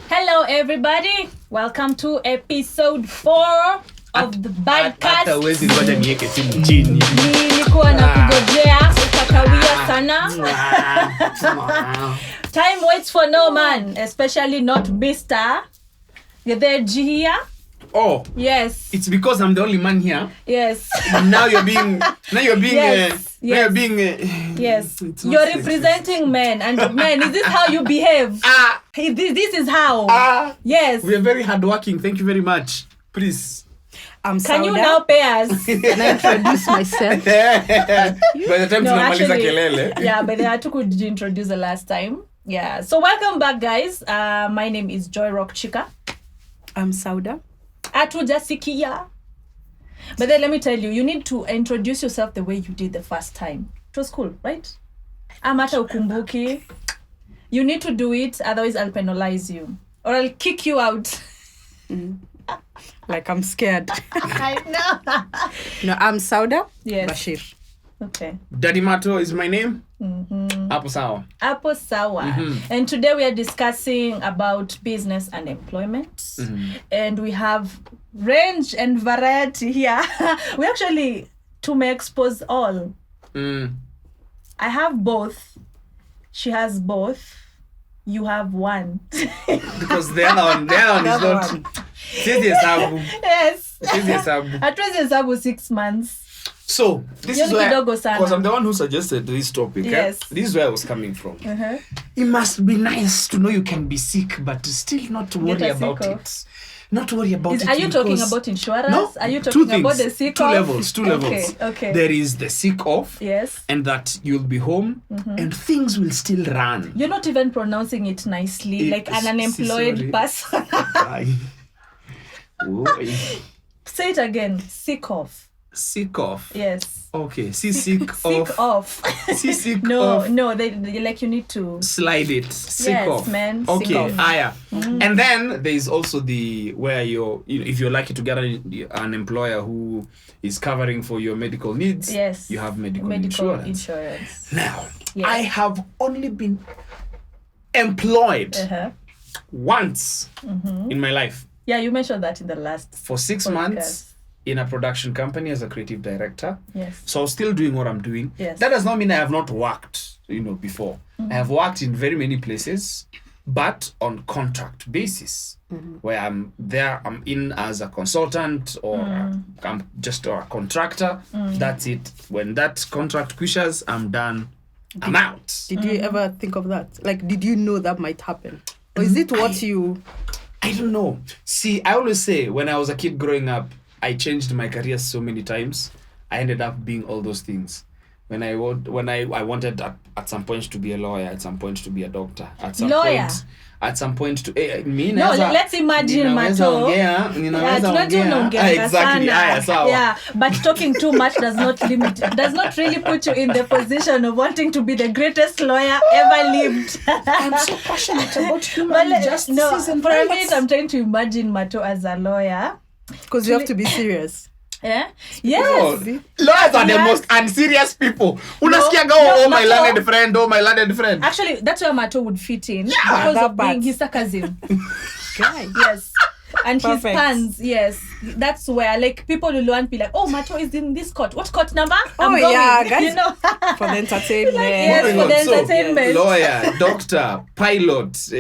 Hello, everybody. Welcome to episode 4 of the Hata podcast. uwezi ngoja niweke simu chini. Nilikuwa na kugojea ukakawia sana. Time waits for no man, especially not Mr. Gedeji here. Oh, Yes. it's because I'm the only man here. Yes. Now you're being Yes. now you're being Yes. it's not You're sexist. representing men, and men, is this how you behave? This is how. Yes. We are very hardworking. Thank you very much. Please. I'm Can Sauda. you now pay us? Can I introduce myself? By the time tunamaliza kelele. Yeah, but I took to introduce the last time. Yeah. So welcome back, guys. My name is Joy Rock Chica. I'm Sauda. Atujasikia. But then let me tell you, you need to introduce yourself the way you did the first time. It was cool, right? Amata ukumbuki. You need to do it, otherwise I'll penalize you. Or I'll kick you out. Like I'm scared. I know. No, I'm Sauda Yes. Bashir. Okay. Daddy Mato is my name. Hapo sawa. Apo sawa. And today we are discussing about business and employment. And we have range and variety here. We actually may expose all. I have both. She has both. You have one. Because the other one is not. Sisi hesabu. Yes. Sisi hesabu. Hatuwezi hesabu 6 months. So, this Hiyo is ni where, kidogo sana. because I'm the one who suggested this topic. Yes. This is where I was coming from. It must be nice to know you can be sick, but still not to worry Get a about sick off. it. Not to worry about it. Are you talking because- about insurance? No, Are you two talking about the things, sick two off? levels. Okay. There is the sick off, Yes. and that you'll be home, and things will still run. You're not even pronouncing it nicely, like an unemployed sorry. person. Ay. Oi. Say it again. Sick off. Sick off. Yes. Okay. See sick off. Sick off. See sick No, off. no. They like you need to. Slide it. Sick Yes, off. man, sick Okay. off. Yeah. And then there is also the where if you're lucky to get an employer who is covering for your medical needs. Yes. You have medical insurance. Now, Yes. I have only been employed once in my life Yeah, you mentioned that in the last. for 6 podcast. months in a production company as a creative director. Yes. So I was still doing what I'm doing. Yes. That does not mean I have not worked, before. I have worked in very many places, but on contract basis, where I'm in as a consultant or I'm just a contractor. That's it. When that contract quishes, I'm done. I'm out. Did you ever think of that? Like, did you know that might happen? Or is it what you... I don't know. See, I always say when I was a kid growing up, I changed my career so many times. I ended up being all those things. When I wanted at some point to be a lawyer, at some point to be a doctor, at some Lawyer? point, at some point to Let's imagine Mato. Tunajua unaongeanga exactly. sana. Sawa. Yeah, but talking too much does not really put you in the position of wanting to be the greatest lawyer ever lived. I'm so passionate about But human justice and for a rights. minute, I'm trying to imagine Mato as a lawyer. Because you have to be serious. Yeah. Oh, Yes. lawyers are the Yes. most unserious people. Unasikia go, no, oh my Mato- learned friend, oh my learned friend. Actually, that's where Mato would fit in because that of being part. his sarcasm. Guy. Yes. And his Perfect. puns, yes. That's where like people will want to be like, oh, Mato is in this court. What court number? I'm Oh, going. yeah, guys. You know. For the entertainment. Yes, Moving for on. the So, entertainment. lawyer, doctor, pilot,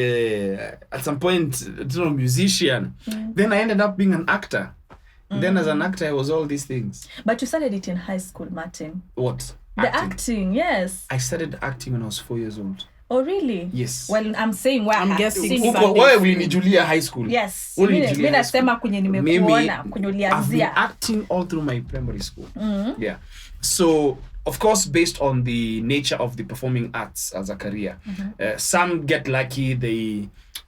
at some point, musician. Then I ended up being an actor. Then as an actor, I was all these things. But you started it in high school, Martin. What? The acting, yes. I started acting when I was 4 years old. Oh, really? Yes. Well, I'm saying where I'm I guessing seen Huko- it. Uko, wewe ulinijulia high school. Yes. Ulinijulia Mimi high school. nasema kwenye Mimi, nimekuona, kwenye I've been ulianzia. acting all through my primary school. Yeah. So, of course, based on the nature of the performing arts as a career, some get lucky,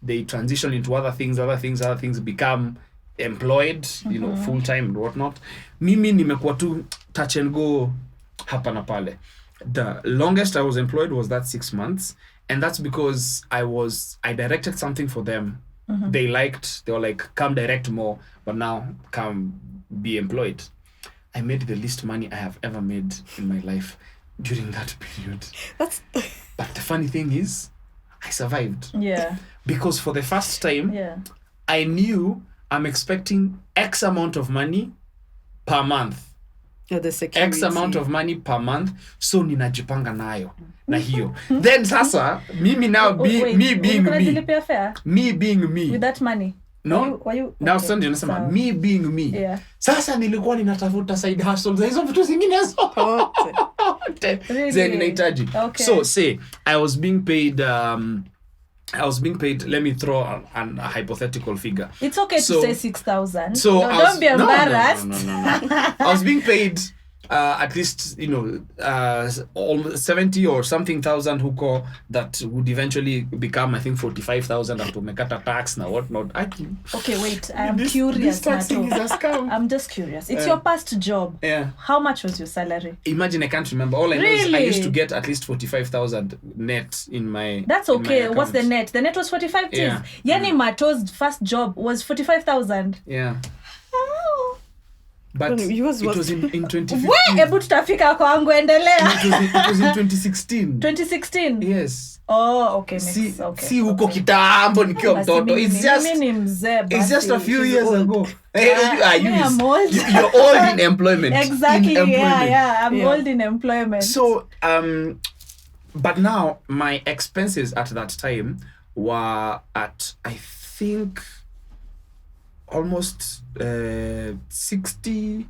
they transition into other things become employed, full-time and whatnot. Mimi nimekuwa tu touch and go hapa na pale. The longest I was employed was that 6 months. And that's because I directed something for them. They were like, come direct more, but now come be employed. I made the least money I have ever made in my life during that period. But the funny thing is, I survived. Yeah. Because for the first time, Yeah. I knew I'm expecting X amount of money per month. The security. X amount of money per month. So ninajipanga nayo. Na hiyo. Then sasa, mimi now me being me. With that money? No. Were you Now okay. Sunday unasema me being me. Yeah. Sasa nilikuwa ninatafuta side hustles za hizo vitu zingine Really? Then ninahitaji. Okay. So say I was being paid let me throw a hypothetical figure. It's okay So- to say 6,000. So no, I was- don't be embarrassed. No. I was being paid at least, almost 70 or something thousand huko that would eventually become, I think, 45,000 after umekata tax na whatnot. Okay, wait. I am This curious. tax thing Nato. is a scam. I'm just curious. It's your past job. Yeah. How much was your salary? Imagine I can't remember. All I know is I Really? used to get at least 45,000 net in my. That's in my okay. What's the account. net? The net was 45 Ts. Yeah. Yani Mato's first job was 45,000. Yeah. Oh. But Yours it was- was in 2015. We ebu tutafika kwangu endelea. It was in 2016. 2016. Yes. Oh, okay. Si huko kitambo nikiwa Basi mtoto. mimi- It's just mimi ni mzee It's just a basi. few She's years old. ago. Me, I'm old. You're old in employment. Exactly. In employment. Yeah. I'm Yeah. old in employment. So, but now my expenses at that time were at, I think, almost 60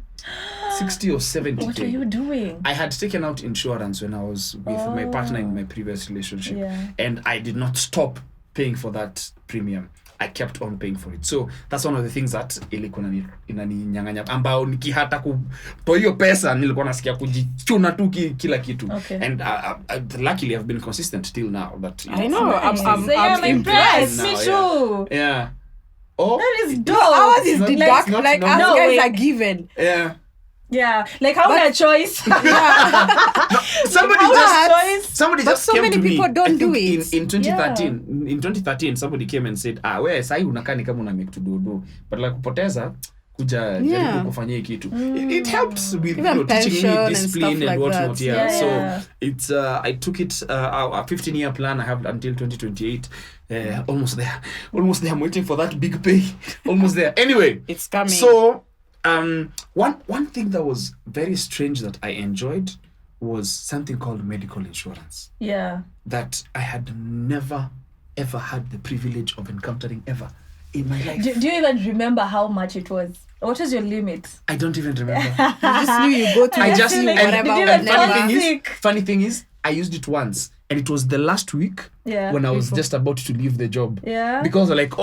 or 70. What are you doing? I had taken out insurance when I was with my partner in my previous relationship, Yeah. and I did not stop paying for that premium. I kept on paying for it. So that's one of the things that ilikuwa inaninyang'anya, ambao nikihata kutoa hiyo pesa nilikuwa nasikia kujichuna tu kila kitu. Okay. And luckily I've been consistent till now. That I know. I'm impressed. Me now, too. Yeah. Oh. That is dope. Ours is Not- deduct, not- like not- us No, guys wait. are given. Yeah. Yeah. Like how a choice. Somebody How just a choice. Somebody But just so came many to me. people don't I think do it. In 2013, in 2013, somebody came and said, wewe sahi unakaa ni kama una make to do, but like kupoteza kuja jaribu kufanyia kitu. It helps with Even teaching pension me and discipline stuff and like whatnot. that. Yeah. Yeah, So yeah. it's I took it a 15-year plan I have until 2028. Almost there. I'm waiting for that big pay. Almost there. Anyway, It's coming. so one thing that was very strange that I enjoyed was something called medical insurance Yeah. that I had never ever had the privilege of encountering ever in my life. Do you even remember how much it was? What was your limit? I don't even remember. You just knew you go to I the just clinic, like, whatever, did you even whenever. fall funny thing is I used it once and it was the last week Yeah. when I was Before. just about to leave the job. Yeah. Because like,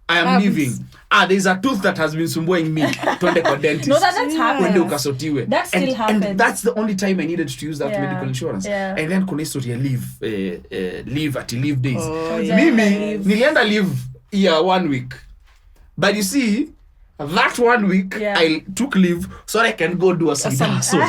I am Happens. leaving. There's a tooth that has been sumbuing me. Twende kwa dentist. No, that's Yeah. happened. Wende ukasotiwe. That still and happens. that's the only time I needed to use that Yeah. medical insurance. Yeah. And then kuna history ya leave days. Oh, yeah. Mimi Leave. nilienda leave 1 week. But you see, that 1 week Yeah. I took leave so I can go do a side hustle.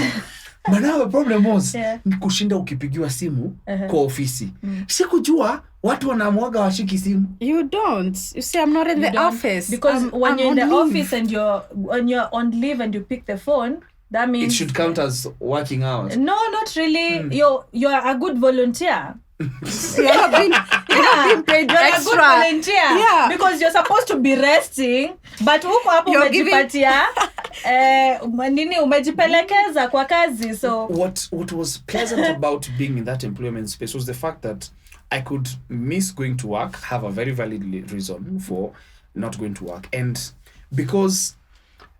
But now the problem was ni kushinda ukipigiwa simu kwa ofisi. Sikujua watu wanamwaga washiki simu. You don't. You see, I'm not in the Don't- office. Because when I'm you're in on the leave. office and when you're on leave and you pick the phone, that means It should count as working hours. No, not really. You're a good volunteer. You're not being paid You're a extra. good volunteer. Yeah. Because you're supposed to be resting, but huko hapo You're giving- umejipatia nini umejipelekeza kwa kazi. So What was pleasant about being in that employment space was the fact that I could miss going to work, have a very valid reason for not going to work, and because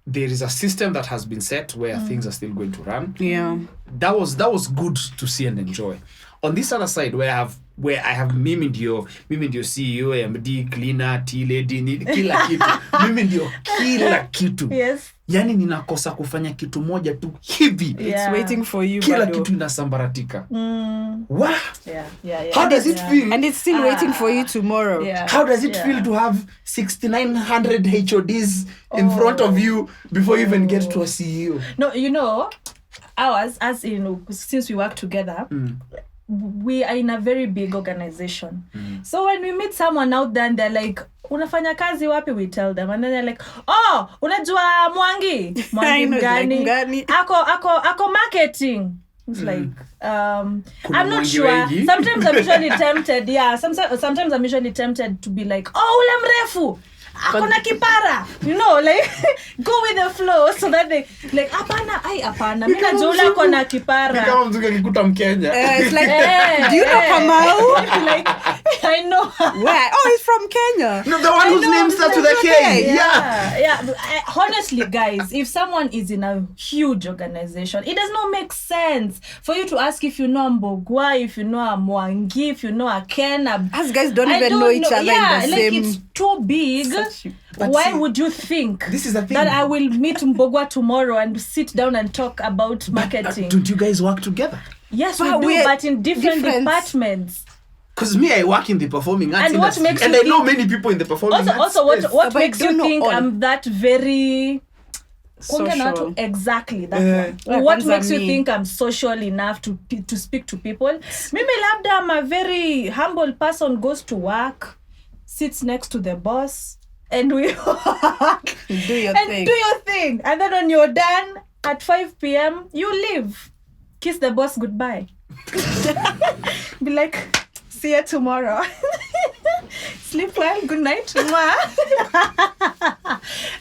there is a system that has been set where things are still going to run. Yeah. That was good to see and enjoy. On this other side, where I have mimi ndio CEO, MD, cleaner, tea lady, kila kitu. Mimi ndio kila kitu. yes. Yani ninakosa kufanya kitu moja tu hivi. Yeah. It's waiting for you. Kila bado. kitu inasambaratika. Yeah. How does it feel? And it's still waiting for you tomorrow. Yeah. How does it feel to have 6,900 HODs in front of you before you even get to a CEO? No, ours, as in, since we work together, we are in a very big organization. So when we meet someone out there and they're like, unafanya kazi wapi, we tell them, and then they're like, unajua Mwangi I know, mgani? like, mgani? Ako marketing. It's like I'm Kuna not mwangi sure. wengi. Sometimes I'm usually tempted. Yeah, sometimes I'm usually tempted to be like, oh, ule mrefu. Akona kipara. You know, like go with the flow so that they like apana. Mimi najua ule akona kipara. Kama mzungu akikuta Mkenya. It's like, do you know Kamau? Like I know. Where? Oh, he's from Kenya. No, the one whose name starts with a K. Yeah. Honestly, guys, if someone is in a huge organization, it does not make sense for you to ask if you know Mbogwa, if you know a Mwangi, if you know a Ken. Us guys don't even know each other in the like same... it's too big. But Why see, would you think this is the thing. that I will meet Mbogwa tomorrow and sit down and talk about marketing? Don't you guys work together? Yes, But we do, we're but in different different. departments. Because me, I work in the performing arts And what industry, makes and you I know think- many people in the performing arts Also, space. what But makes I don't you know think all. I'm that very Social. exactly that Like, one? What kwanza makes you me. think I'm social enough to speak to people? Mimi labda I'm a very humble person, goes to work, sits next to the boss, and we work Do your and thing. do your thing. And then when you're done at 5 p.m., you leave. Kiss the boss goodbye. Be like, see you tomorrow. Sleep well, good night. Mwah.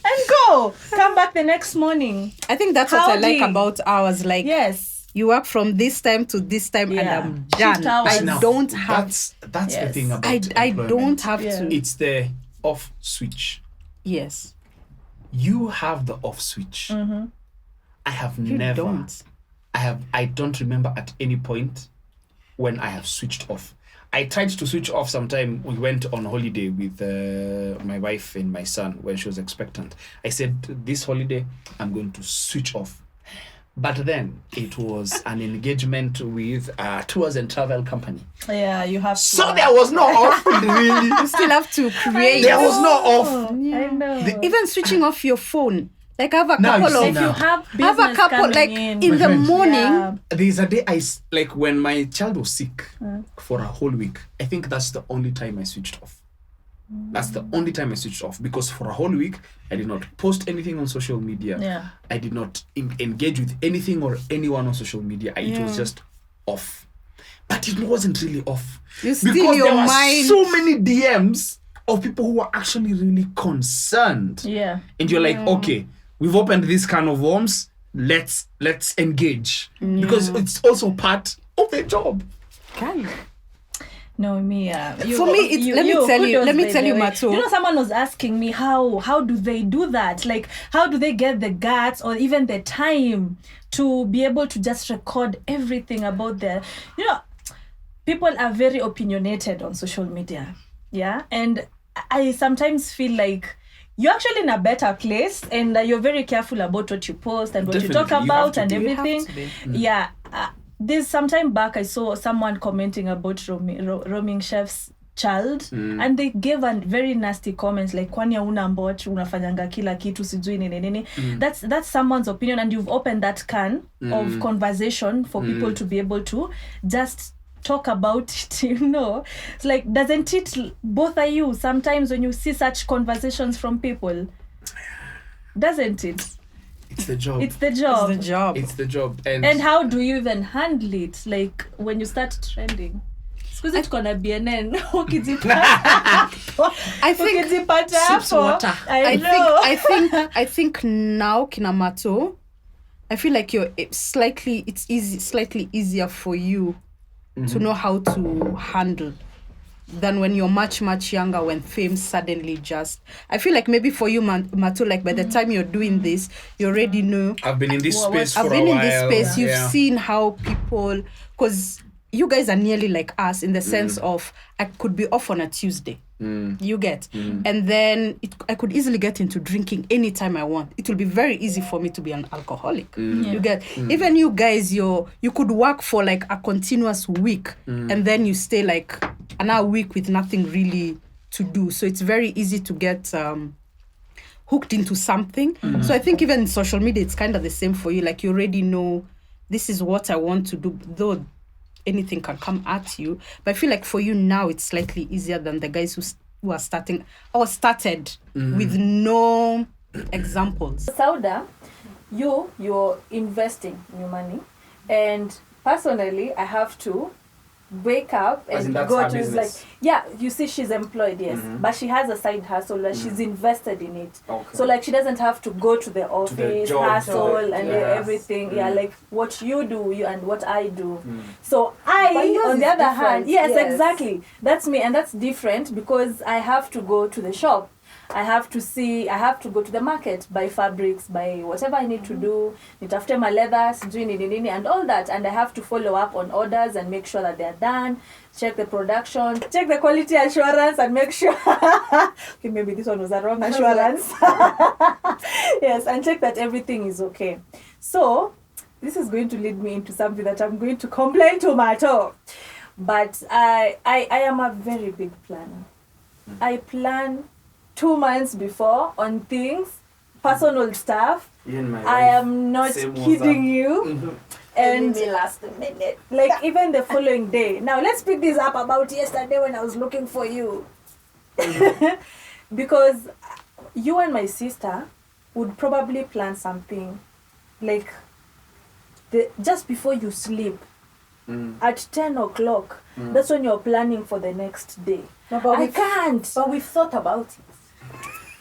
And go. Come back the next morning. I think that's what I like Howdy. about ours. Like, Yes. you work from this time to this time, Yeah. and I'm Shift done. hours. I Now, don't have... That's the Yes. thing about I employment. don't have Yeah. to... It's the off switch. Yes. You have the off switch. Mm-hmm. I have You never. don't. I don't remember at any point when I have switched off. I tried to switch off sometime. We went on holiday with my wife and my son when she was expectant. I said, this holiday, I'm going to switch off. But then it was an engagement with a tours and travel company. Yeah, you have to. So there was no off, really. You still have to create... There was no off. I know. Even switching off your phone. Like, I have a Now you couple see of... Like you have I have a business couple, coming like, in My the friend. morning... Yeah. There's a day like when my child was sick for a whole week. I think that's the only time I switched off. That's the only time I switched off, because for a whole week I did not post anything on social media. Yeah. I did not engage with anything or anyone on social media. It was just off. But it wasn't really off. You still because your there were mind... so many DMs of people who were actually really concerned. Yeah. And you're like, okay, we've opened this can of worms. Let's engage, because it's also part of the job. Can. No, me. For me, it's- let me tell you, kudos, Matu. You know, someone was asking me how do they do that? Like, how do they get the guts or even the time to be able to just record everything about their, you know, people are very opinionated on social media. Yeah. And I sometimes feel like you're actually in a better place, and you're very careful about what you post and what you talk Definitely, you have about to and be. You have everything. to be. Yeah. This some time back, I saw someone commenting about roaming chef's child, and they gave a very nasty comments like, kwani hauna mboch, unafanyanga kila kitu sijui nini nini. That's someone's opinion, and you've opened that can of conversation for people to be able to just talk about it, you know. It's like, doesn't it bother you sometimes when you see such conversations from people? Doesn't it? It's the job. It's the job. It's the job. It's the job. And how do you even handle it? Like, when you start trending? Sikuzi tuko na BNN. Ukijipata. I think Ukijipata sips hapo. water. I think now Kinamato, I feel like it's slightly easier for you to know how to handle than when you're much younger, when fame suddenly just... I feel like maybe for you, Matu, like by the time you're doing this, you already know... I've been in this space for a I've while. been in this space. You've Yeah. seen how people... Because you guys are nearly like us in the sense of, I could be off on a Tuesday. You get. And then I could easily get into drinking anytime I want. It will be very easy for me to be an alcoholic. You get. Even you guys, you could work for like a continuous week, and then you stay like another week with nothing really to do. So it's very easy to get hooked into something. So I think even in social media, it's kind of the same for you. Like, you already know, this is what I want to do, though anything can come at you. But I feel like for you now, it's slightly easier than the guys who are starting or started with no examples. Sauda, you're investing in your money, and personally, I have to wake up As in and that's go her to business. you see, she's employed, yes, but she has a side hustle and she's invested in it. Okay. So like she doesn't have to go to the office, job, hustle and yes. everything. Yeah, like what you do and what I do. Mm. So But yours on is the other different, hand, yes, yes. exactly. That's me, and that's different because I have to go to the shop. I have to go to the market, buy fabrics, buy whatever I need to do, nitafute my leathers, nini, and all that. And I have to follow up on orders and make sure that they're done, check the production, check the quality assurance and make sure, okay, maybe this one was the wrong assurance. Yes, and check that everything is okay. So, this is going to lead me into something that I'm going to complain to Mato. But I am a very big planner. I plan 2 months before on things, personal stuff. I am not kidding you. And me last minute. like even the following day. Now let's pick this up about yesterday when I was looking for you. Because you and my sister would probably plan something like just before you sleep. At 10 o'clock, that's when you're planning for the next day. No, but I can't. But we've thought about it.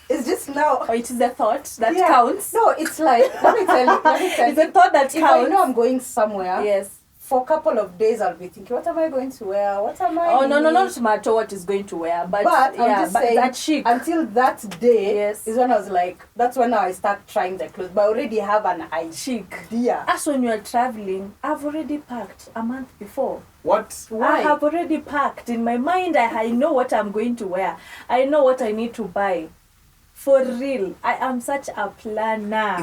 It's just now. Or it is the thought that counts. No, it's like, let me tell you. It's the thought that If counts. I know I'm going somewhere, Yes. for a couple of days I'll be thinking, what am I going to wear? What am I Oh, no, eating? not matter what is going to wear. But But I'm yeah, just but saying, that chic. until that day Yes. is when I was like, that's when I start trying the clothes. But I already have an Chic. idea. As when you're traveling, I've already packed a month before. What? Why? I have already packed. In my mind, I know what I'm going to wear. I know what I need to buy. For real. I am such a planner.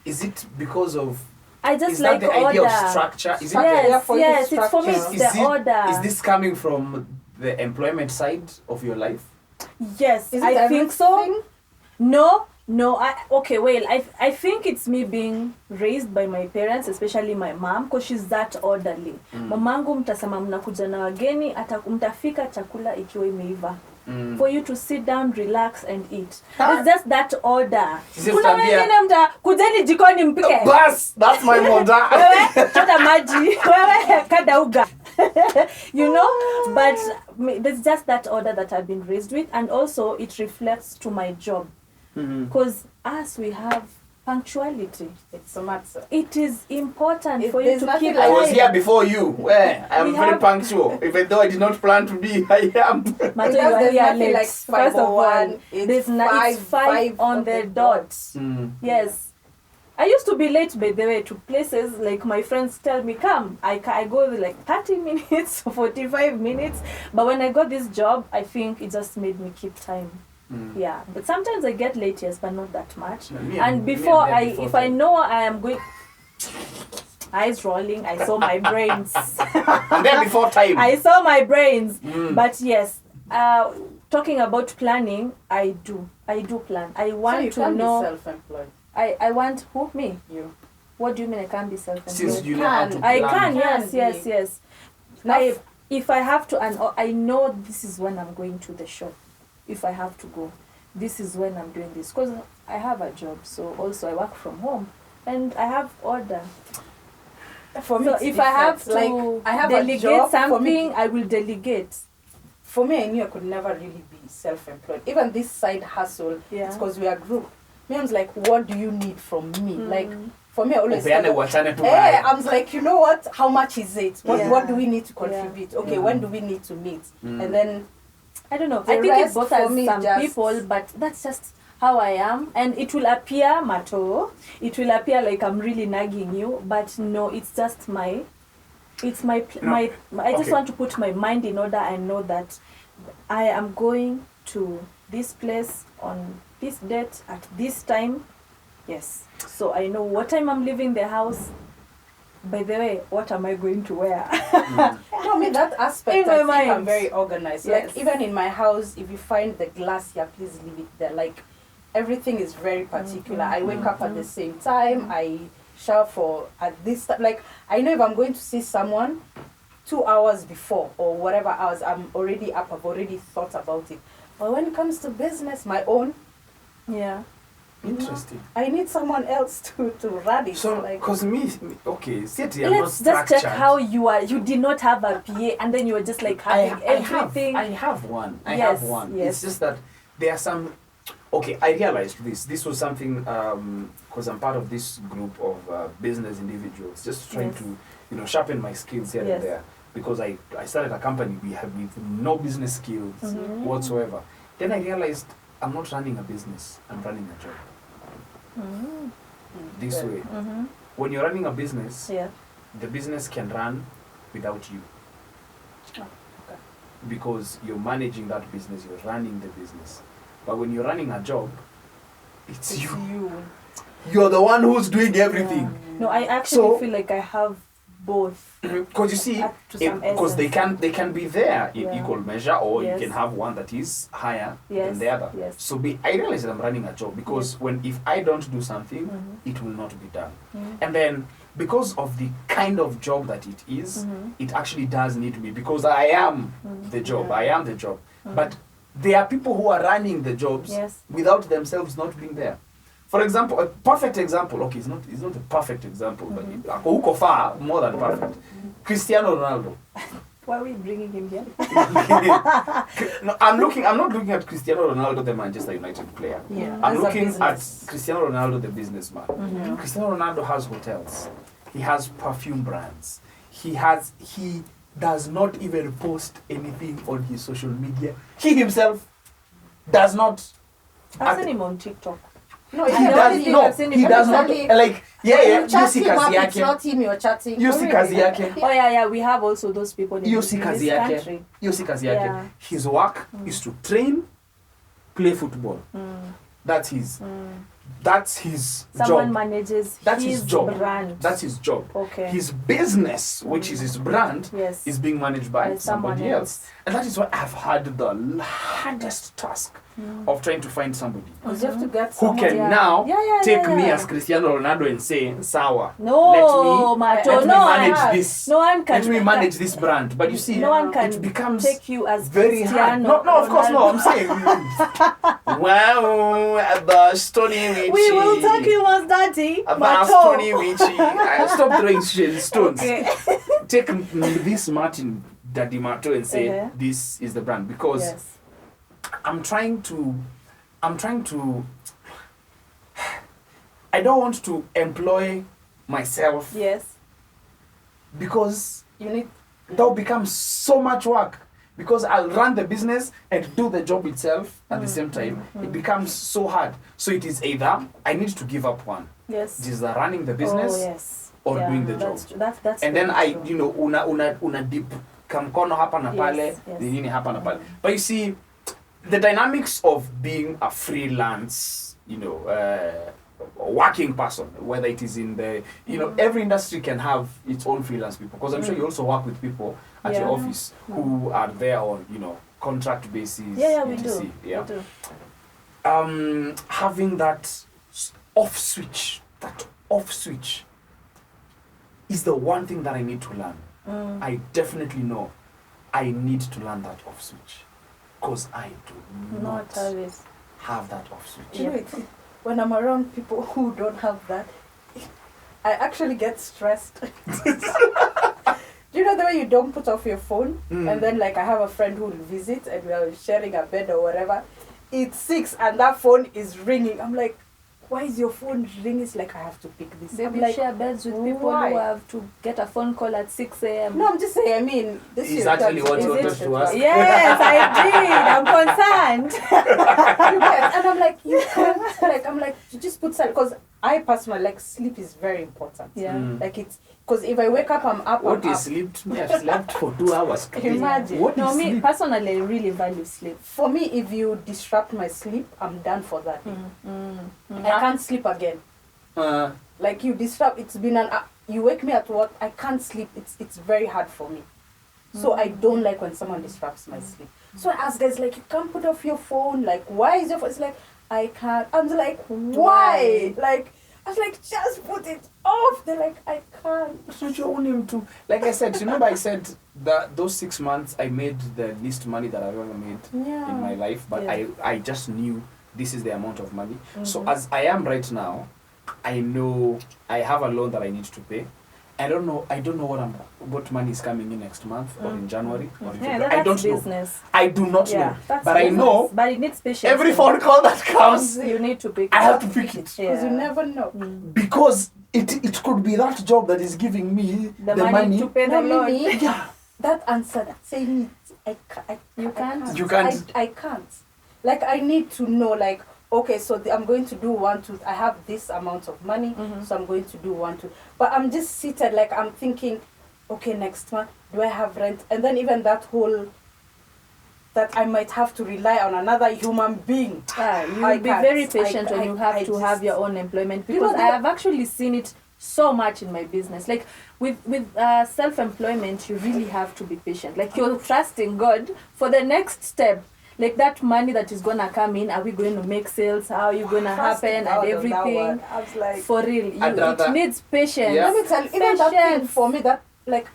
Is it because of I just is like that the order. idea of structure? Is it Yes, for you, yes, it's for me, it's structure. the order. Is this coming from the employment side of your life? Yes, Is it I think so. everything? No, I think it's me being raised by my parents, especially my mom, because she's that orderly. Mamangu mtasema mnakuja na wageni, mtafika chakula ikiwa imeiva. For you to sit down, relax and eat. It's just that order. Kuna wengine kujeni jikoni mpike. That's my mother. Wewe chota maji, wewe kada uga. You know, but there's just that order that I've been raised with, and also it reflects to my job. Because as we have punctuality, It's a matter. it is important for you there's to nothing keep like- I was time. here before you. I'm We very have- punctual. Even though I did not plan to be, I am. Mato, Because you are there's here nothing late. like First of all, 5:01, it's it's five on the dot. Yes. I used to be late, by the way, to places like my friends tell me, come. I go like 30 minutes, 45 minutes. But when I got this job, I think it just made me keep time. Yeah. But sometimes I get late, yes, but not that much. And before if I know I am going... Eyes rolling, I saw my brains. And then before time. I saw my brains. But yes, talking about planning, I do plan. I want So you to can't know... be self-employed. I want who? Me? You. What do you mean I can't be self-employed? Since you know how to I plan. can, Can yes. Now, If I have to, and I know this is when I'm going to the shop. If I have to go, this is when I'm doing this. Because I have a job, so also I work from home. And I have order. for me, So it's if I have to different. I have delegate a job, something, I will delegate. For me, I knew I could never really be self-employed. Even this side hustle, Yeah. it's because we are group. Me, I was like, what do you need from me? Like, for me, I always Upeane tell- wachane tu Hey, haya. I was like, you know what? How much is it? Yeah. What do we need to contribute? Okay, Yeah. when do we need to meet? And then I don't know. The I think it rest for bothers me some just- people, but that's just how I am. And it will appear, Mato, it will appear like I'm really nagging you, but no, it's just my I just Okay. want to put my mind in order and know that I am going to this place on this date at this time. Yes. So I know what time I'm leaving the house. By the way, what am I going to wear? no, I mean that aspect. In my I think mind. I'm very organized. Yes. Like even in my house, if you find the glass here, please leave it there. Like everything is very particular. I wake up at the same time. I shower for at this time. Like I know if I'm going to see someone 2 hours before or whatever hours, I'm already up. I've already thought about it. But when it comes to business, my own, Yeah. Interesting. I need someone else to run it. So, like, because okay, see, Let's just check how you are. You did not have a PA, and then you were just like having everything. I have one. I Yes, have one. yes. It's just that there are some. Okay, I realized this. This was something because I'm part of this group of business individuals, just trying Yes. to sharpen my skills here Yes. and there. Because I started a company with no business skills Mm-hmm. whatsoever. Then I realized I'm not running a business. I'm running a job. Mm-hmm. This way, Mm-hmm. when you're running a business, Yeah. the business can run without you. Oh, okay. Because you're managing that business, you're running the business. But when you're running a job, it's you. You're the one who's doing everything. Yeah. No, I actually feel like I have both. Because you see, Up to some because they can be there in Yeah. equal measure, or Yes. you can have one that is higher Yes. than the other. Yes. So I realize that I'm running a job because if I don't do something, Mhm. it will not be done. Mhm. And then because of the kind of job that it is, Mhm. it actually does need me because I am the job. Yeah. I am the job. But there are people who are running the jobs Yes. without themselves not being there. For example, a perfect example. Okay, it's not a perfect example, but ako far more than perfect. Cristiano Ronaldo. Why are we bringing him here? No, I'm not looking at Cristiano Ronaldo, the Manchester United player. Yeah, I'm as a looking at business. Cristiano Ronaldo, the businessman. Mm-hmm. Cristiano Ronaldo has hotels. He has perfume brands. He does not even post anything on his social media. He himself does not. I've seen him on TikTok. No, He I know does this no. I've seen He him does on not TikTok. like. Yeah. You chat see him up, kazi it's not yake. him you're chatting. You see kazi yake. Oh yeah, we have also those people in You this see kazi country. yake. You see kazi yake. Yeah. His work is to train, play football. That's his. That's his Someone job. manages That's his his job. brand. That's his job. Okay. His business, which is his brand, Yes. is being managed by By someone somebody else. else. And that is why I've had the hardest task of trying to find somebody Because you have to get who someone. can Yeah. now Yeah, take me yeah. as Cristiano Ronaldo and say, Sawa, No, let Mato, me no, manage this. No one can. Let me manage this brand. But you see, No one can it becomes take you as very hard. Cristiano No, of course, no. I'm Ronaldo. saying, wow, the Stony Richie. We will take you as daddy. The Mato. Stony Richie. Stop throwing stones. Okay. Take this Martin Daddy Mato and say, Uh-huh. this is the brand. Because Yes. I'm trying to I don't want to employ myself Yes. because You need. that will become so much work because I'll run the business and do the job itself at the same time. It becomes so hard. So it is either I need to give up one. Yes. It is the running the business Oh, yes. or doing the that's job. true. That's And then very I, true. una dip kamkono hapa na pale, Yes, yes. ni nini hapa na pale. But you see, the dynamics of being a freelance, working person, whether it is in the, every industry can have its own freelance people. Because I'm sure you also work with people at your Yeah. office who are there on, contract basis. Yeah, we etc. do. Yeah. We do. Having that off switch is the one thing that I need to learn. I definitely know I need to learn that off switch because I do Not always. have that off switch. You know, when I'm around people who don't have that, I actually get stressed. Do you know the way you don't put off your phone? And then, like, I have a friend who will visit and we are sharing a bed or whatever. It's 6 and that phone is ringing. I'm like, why is your phone ringing? It's like, I have to pick this. Baby I'm like, share beds with people why? who have to get a phone call at 6 a.m. No, I'm just saying, I mean, this Is is actually what you wanted to ask? Yes, I did. I'm concerned. You get, and I'm like, you can't, like, I'm like, you just put silent, because I personally, like, sleep is very important. Yeah. Like, it's, because if I wake up, I'm up, What I'm is up. sleep to me? I've slept for 2 hours. Imagine. What No, is me sleep? personally, I really value sleep. For me, if you disrupt my sleep, I'm done for that day. I can't sleep again. Like, you disrupt, it's been you wake me at work, I can't sleep, it's very hard for me. So I don't like when someone disrupts my sleep. So I ask guys, like, you can't put off your phone, like, why is your phone? It's like, I can't. I'm like, why? Like, I was like, just put it off. They're like, I can't. So you own him to, like I said, remember I said that those 6 months I made the least money that I've ever made Yeah. in my life, but Yeah. I just knew this is the amount of money. So as I am right now, I know I have a loan that I need to pay. I don't know what money is coming in next month or in January or in February. I don't know. I do not know. But I know. But it needs patience. Every phone call that comes, you need to pick. I have to pick it. Because you never know. Because it could be that job that is giving me the money to pay the loan. Yeah. That answer, saying it, You can't. You can't. I can't. Like, I need to know, like, okay, so I'm going to do 1, 2. I have this amount of money, so I'm going to do 1, 2. But I'm just seated, like, I'm thinking, okay, next month, do I have rent? And then even that whole, that I might have to rely on another human being. You will be very patient when you have to have your own employment, because I have actually seen it so much in my business. Like with self-employment, you really have to be patient. Like, you're trusting God for the next step. Like, that money that is gonna come in, are we going to make sales? How are you gonna happen and everything? I was like, for real, it needs patience. Let me tell you, even that thing for me, that, like,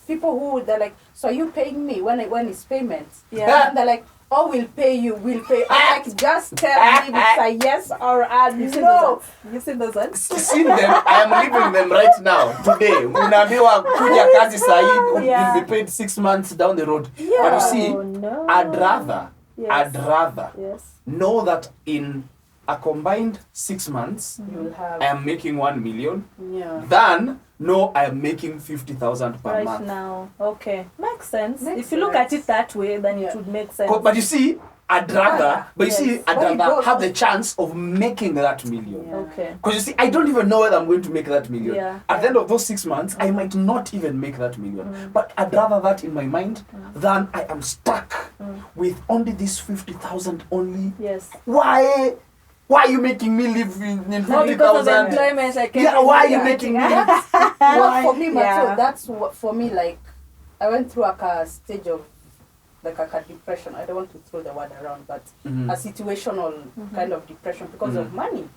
people who, they're like, so are you paying me when it's payments? Yeah. And they're like, oh, we'll pay you. I'm like, just tell me if it's a yes or a no. You seen those ones? Seen them. I am living them right now. Today, unaambiwa kuja kazi sahi, you'll be paid 6 months down the road. Yeah. But you see, no. I'd rather Yes. know that in a combined 6 months, You'll have. I am making 1 million, Yeah. than no, I am making 50,000 per Right month. now. Okay. Makes sense. Makes If you look sense. at it that way, then it would make sense. But you see, I'd rather, I'd When it rather goes- have the chance of making that million. Yeah. Okay. Because you see, I don't even know whether I'm going to make that million. Yeah. At the end of those 6 months, I might not even make that million. But I'd rather that in my mind than I am stuck with only this 50,000 only. Yes. Why are you making me live in No, because of 50,000? employment, like Why are you making me live? Why? For me, Yeah. Mato, that's what, for me, like, I went through a stage of, like, a depression. I don't want to throw the word around, but a situational kind of depression because of money.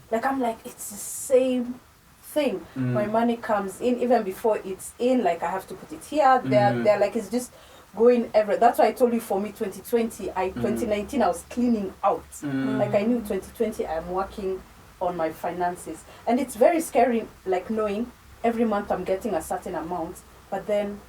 Like, I'm like, it's the same thing. My money comes in, even before it's in, like, I have to put it here, there, like, it's just going everywhere. That's why I told you, for me, 2019, I was cleaning out. Like, I knew 2020, I'm working on my finances. And it's very scary, like, knowing every month I'm getting a certain amount, but then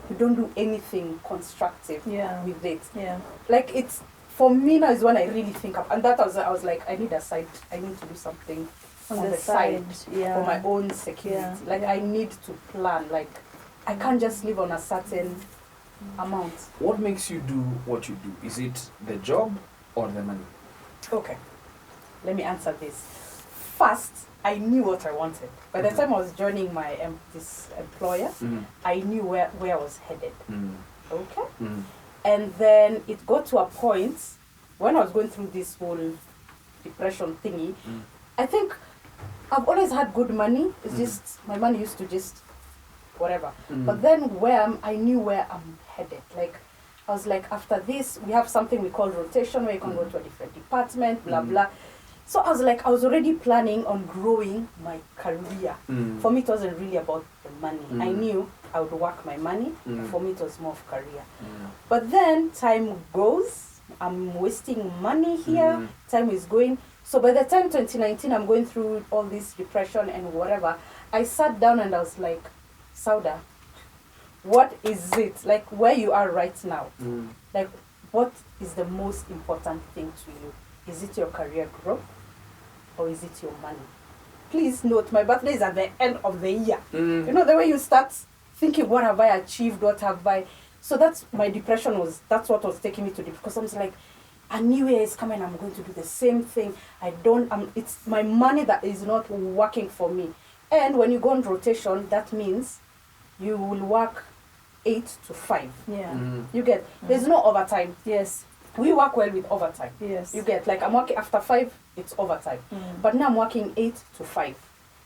you don't do anything constructive with it. Yeah. Like, it's, for me now is when I really think of, and that I was like, I need to do something on the side for my own security. Yeah. Like, I need to plan. Like, I can't just live on a certain amount. What makes you do what you do? Is it the job or the money? Okay, let me answer this. First, I knew what I wanted. By the time I was joining my this employer, I knew where I was headed. Okay? And then it got to a point when I was going through this whole depression thingy. I think I've always had good money. It's just my money used to just whatever. But then I knew where I'm headed. Like, I was like, after this, we have something we call rotation, where you can go to a different department, blah blah. So I was like, I was already planning on growing my career. For me, it wasn't really about the money. I knew I would work my money. For me, it was more of career. But then time goes, I'm wasting money here. Time is going. So by the time 2019, I'm going through all this depression and whatever, I sat down and I was like, Sauda, what is it? Like, where you are right now, like, what is the most important thing to you? Is it your career growth or is it your money? Please note, my birthday is at the end of the year. You know, the way you start thinking, what have I achieved? What have I... So that's my depression that's what was taking me to because I was like, a new year is coming, I'm going to do the same thing. It's my money that is not working for me. And when you go on rotation, that means you will work 8 to 5. Yeah. You get, there's no overtime. Yes. We work well with overtime. Yes. You get, like, I'm working after 5, it's overtime. But now I'm working 8 to 5.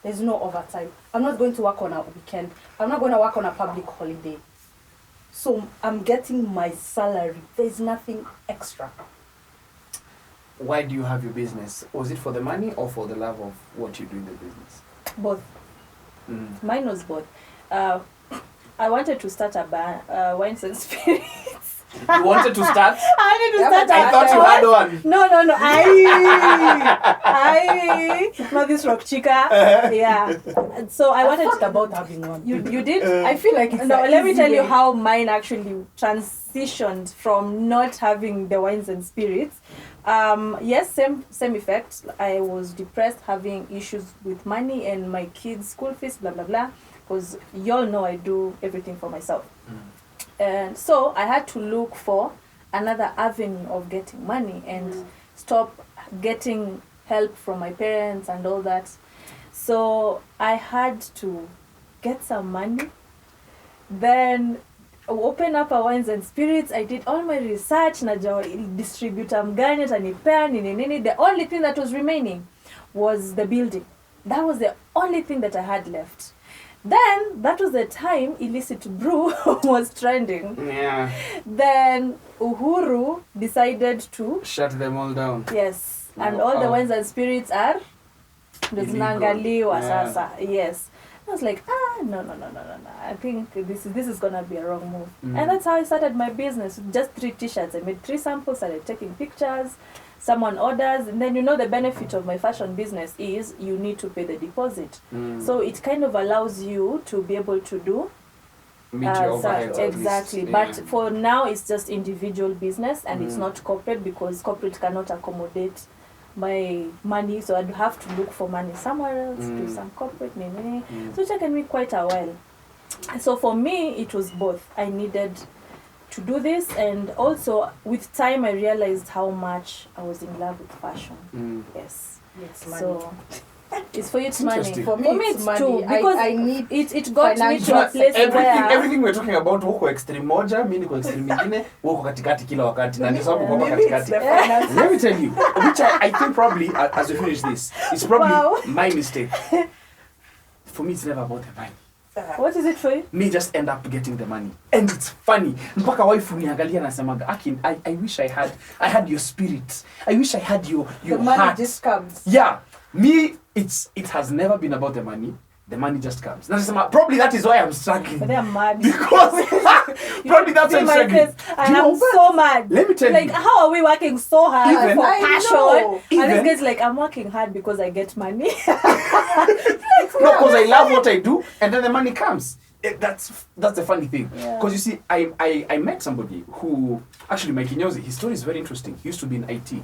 There's no overtime. I'm not going to work on a weekend. I'm not going to work on a public holiday. So I'm getting my salary. There's nothing extra. Why do you have your business? Was it for the money or for the love of what you do in the business? Both. Mine was both. I wanted to start a bar, wines and spirits. You wanted to start? I need to start. I thought you had one. No. I not this rock chica. Yeah. So I wanted thought about having one. You did? I feel like it's No, an let me easy tell you way. how mine actually transitioned from not having the wines and spirits. Yes, same effect. I was depressed, having issues with money and my kids' school fees, blah blah blah. Because y'all know I do everything for myself. And so I had to look for another avenue of getting money and stop getting help from my parents and all that. So I had to get some money, then open up a wines and spirits. I did all my research, najua distributor mgani atanipea nini. The only thing that was remaining was the building. That was the only thing that I had left. Then that was the time illicit brew was trending. Yeah. Then Uhuru decided to Shut them all down. yes, and Oh, all the oh. wines and spirits are Illegal. zinaangaliwa Yeah. sasa. Yes. I was like, no. I think this is gonna be a wrong move. And that's how I started my business with just 3 t-shirts. I made 3 samples, started taking pictures, someone orders, and then the benefit of my fashion business is you need to pay the deposit. So it kind of allows you to be able to do Meet your overheads. at exactly. least. But Yeah. for now it's just individual business and it's not corporate because corporate cannot accommodate my money, so I'd have to look for money somewhere else, do some corporate nini. So it took me quite a while. So for me it was both. I needed to do this, and also with time I realized how much I was in love with fashion. Yes. Yes, money. So it's for you, it's money. Interesting. For me, it's money. too, because I need it got me to a financial place where Everything we're talking about huko extreme moja, mimi niko extreme nyingine, huko katikati kila wakati. Na ndio sababu kwa Maybe it's katikati. the finance. Let me tell you, which I think probably as we finish this, it's probably Wow. my mistake. For me, it's never about the money. what is it for you? Me just end up getting the money, and it's funny. Mpaka wife uniangalia nasemaga, Akin, I wish I had your spirit. I wish I had your The money heart. just comes. Yeah, me, it has never been about the money. The money just comes. Nasema, probably that is why I'm struggling. But they're mad. Because probably that's why See I'm my struggling. face, Do and you know I'm what? so mad. Let me tell like, you. how are we working so hard Even- for I passion? know. And this Even- guy's like, I'm working hard because I get money. No, because I love what I do, and then the money comes. That's the funny thing. Yeah. Because you see, I met somebody who actually, my kinyozi, his story is very interesting. He used to be in IT.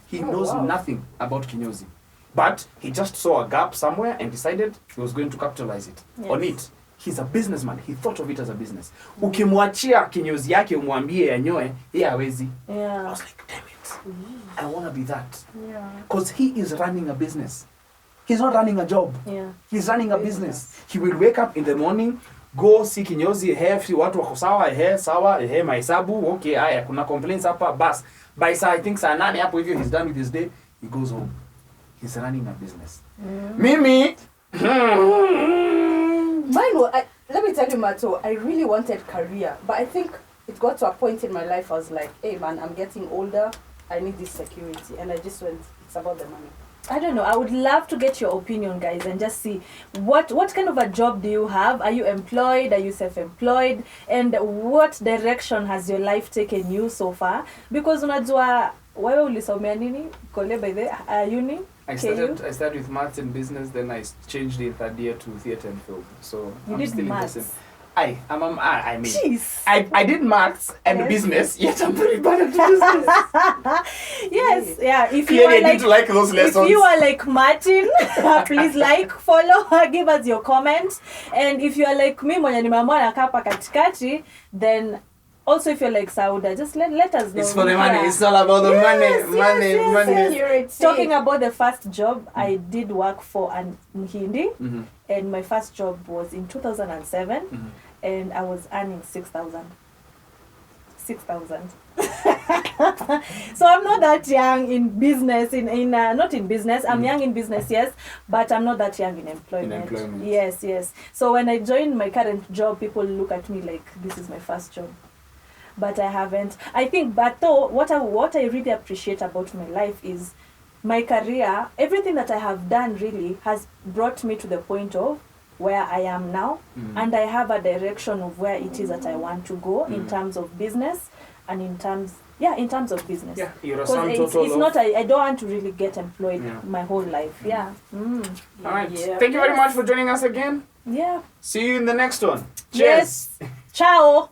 He knows wow. nothing about kinyozi, but he just saw a gap somewhere and decided he was going to capitalize it on it. He's a businessman. He thought of it as a business. Ukimwachia kinyozi yake umwambie yanyoe, yeye hawezi. I Yeah. was like, damn it, I want to be that. Yeah. Because he is running a business. He's not running a job. Yeah. He's running a business. He will wake up in the morning, go see kinyozi, si watu wako sawa, sawa, mahesabu, okay, haya, kuna complaints hapa, bas. By I think saa 8 hapo hivyo, he's done with his day, he goes home. He's running a business. Mimi, Mine was, let me tell you, Mato, I really wanted career, but I think it got to a point in my life I was like, hey man, I'm getting older, I need this security, and I just went, it's about the money. I don't know. I would love to get your opinion, guys, and just see what kind of a job do you have? Are you employed? Are you self-employed? And what direction has your life taken you so far? Because unajua wewe ulisomea nini? Kole by the uni? I started with maths and business, then I changed in third year to theatre and film. So You I'm did still maths. in the same. I mean, Jeez. I did maths and Yes. business, yet I'm very bad at business. Yes, yeah. If you Clearly, are I need to like those lessons. If you are like Martin, please like, follow, give us your comments. And if you are like me, mwenye nimeamua nakaa hapa katikati, then also if you're like Sauda, just let us know. It's for the money. Yeah. It's all about the Yes, money. yes, Money. yes. Security. Talking about the first job, I did work for an Mhindi, and my first job was in 2007, and I was earning 6,000. 6,000. So I'm not that young in business, not in business. I'm young in business, yes, but I'm not that young in employment. Yes. So when I joined my current job, people look at me like this is my first job. But I haven't. I think, but though, what I really appreciate about my life is my career. Everything that I have done really has brought me to the point of where I am now, and I have a direction of where it is that I want to go in terms of business. and in terms of business. Yeah, you're a 'Cause sum it's total of... not, I don't want to really get employed Yeah. my whole life. Yeah. All right. Yeah. Thank you very much for joining us again. Yeah. See you in the next one. Cheers. Yes. Ciao.